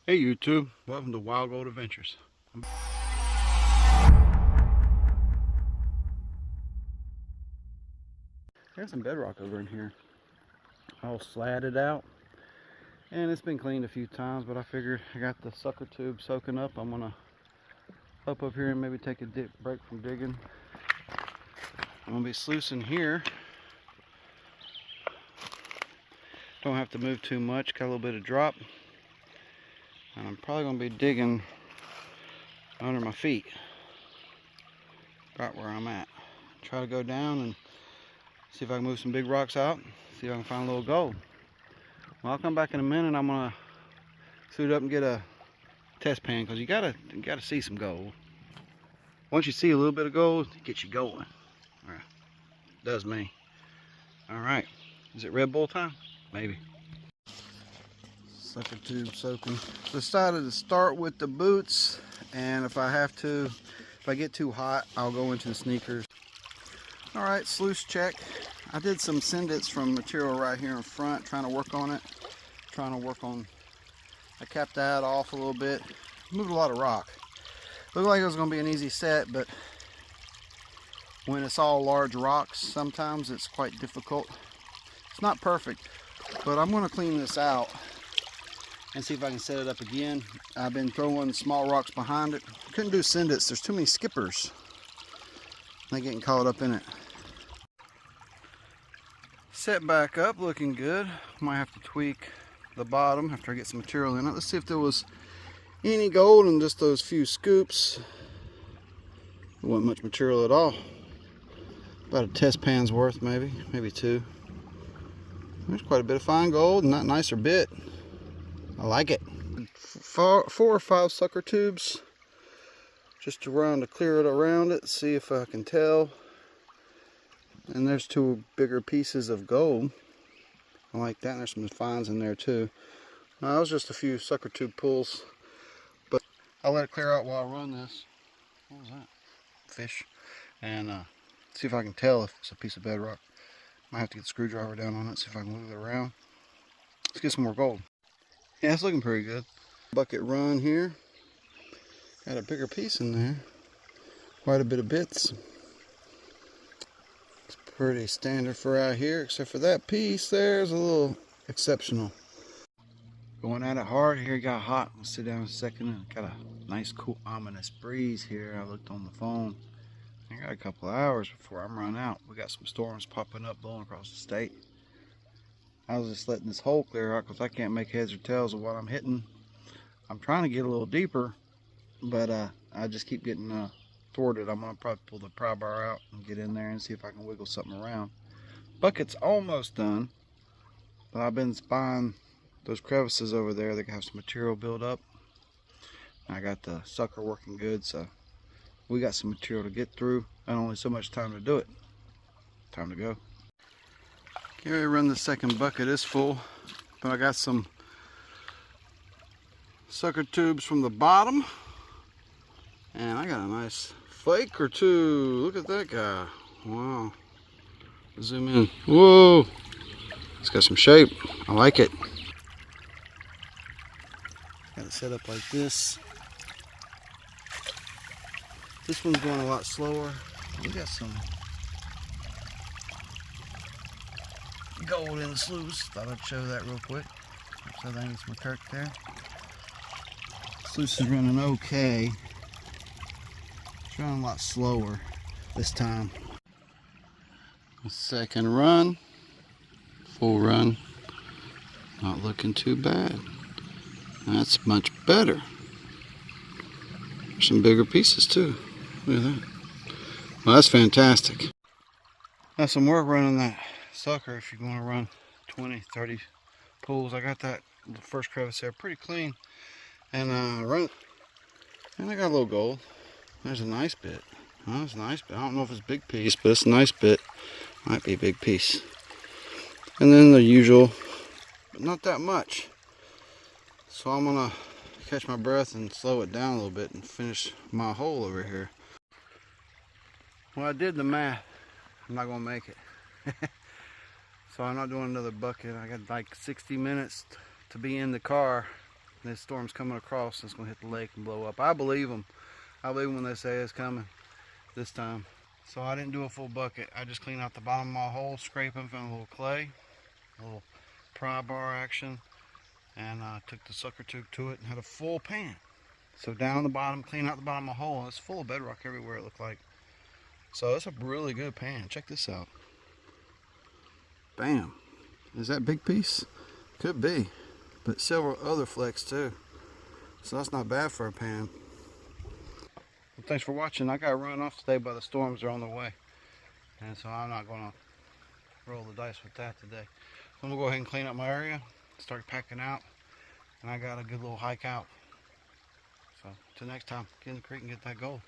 Hey YouTube, welcome to Wild Gold Adventures. There's some bedrock over in here, all slatted out, and it's been cleaned a few times, but I figured I got the sucker tube soaking up. I'm gonna up here and maybe take a break from digging. I'm gonna be sluicing here. Don't have to move too much, got a little bit of drop. And I'm probably going to be digging under my feet, right where I'm at. Try to go down and see if I can move some big rocks out, see if I can find a little gold. Well, I'll come back in a minute. I'm going to suit up and get a test pan, because you gotta see some gold. Once you see a little bit of gold, it gets you going. All right. Does me. All right. Is it Red Bull time? Maybe. Sucker tube soaking. Decided to start with the boots, and if I get too hot, I'll go into the sneakers. All right, sluice check. I did some sendits from material right here in front, trying to work on it. I capped that off a little bit. Moved a lot of rock. Looked like it was going to be an easy set, but when it's all large rocks, sometimes it's quite difficult. It's not perfect, but I'm going to clean this out and see if I can set it up again. I've been throwing small rocks behind it. Couldn't do sendits, there's too many skippers. They're getting caught up in it. Set back up, looking good. Might have to tweak the bottom after I get some material in it. Let's see if there was any gold in just those few scoops. There wasn't much material at all. About a test pan's worth, maybe two. There's quite a bit of fine gold, not nicer bit. I like it. 4 or 5 sucker tubes just around to clear it around it, see if I can tell. And there's 2 bigger pieces of gold. I like that, and there's some fines in there too. That was just a few sucker tube pulls, but I'll let it clear out while I run this. What was that? Fish. And see if I can tell if it's a piece of bedrock. Might have to get the screwdriver down on it, see if I can move it around. Let's get some more gold. Yeah, it's looking pretty good. Bucket run here. Got a bigger piece in there. Quite a bit of bits. It's pretty standard for out here, except for that piece there's a little exceptional. Going at it hard here, got hot. We'll sit down a second. Got a nice, cool, ominous breeze here. I looked on the phone. I got a couple of hours before I'm run out. We got some storms popping up, blowing across the state. I was just letting this hole clear out because I can't make heads or tails of what I'm hitting. I'm trying to get a little deeper, but I just keep getting thwarted. I'm going to probably pull the pry bar out and get in there and see if I can wiggle something around. Bucket's almost done, but I've been spying those crevices over there that have some material build up. I got the sucker working good, so we got some material to get through and only so much time to do it. Time to go. Here we run the second bucket, is full, but I got some sucker tubes from the bottom, and I got a nice flake or two. Look at that guy. Wow. Zoom in. Whoa. It's got some shape. I like it. Got it set up like this. This one's going a lot slower. We got some gold in the sluice. Thought I'd show that real quick. So I think it's my Kirk there. Sluice is running okay. It's running a lot slower this time. Second run. Full run. Not looking too bad. That's much better. There's some bigger pieces too. Look at that. Well, that's fantastic. That's some work running that sucker if you're going to run 20, 30 pulls. I got that first crevice there pretty clean, and run, and I got a little gold. There's a nice bit. Oh, that's a nice bit. I don't know if it's a big piece, but it's a nice bit. Might be a big piece. And then the usual, but not that much. So I'm gonna catch my breath and slow it down a little bit and finish my hole over here. Well, I did the math. I'm not gonna make it. So I'm not doing another bucket. I got like 60 minutes to be in the car This storm's coming across. It's going to hit the lake and blow up. I believe them. I believe when they say it's coming this time. So I didn't do a full bucket. I just cleaned out the bottom of my hole, scraping from a little clay, a little pry bar action, and I took the sucker tube to it and had a full pan. So down the bottom, clean out the bottom of my hole. It's full of bedrock everywhere, it looked like. So it's a really good pan. Check this out. Bam. Is that a big piece? Could be. But several other flecks too. So that's not bad for a pan. Well, thanks for watching. I got run off today by the storms. They're on their way. And so I'm not going to roll the dice with that today. So I'm going to go ahead and clean up my area. Start packing out. And I got a good little hike out. So until next time, get in the creek and get that gold.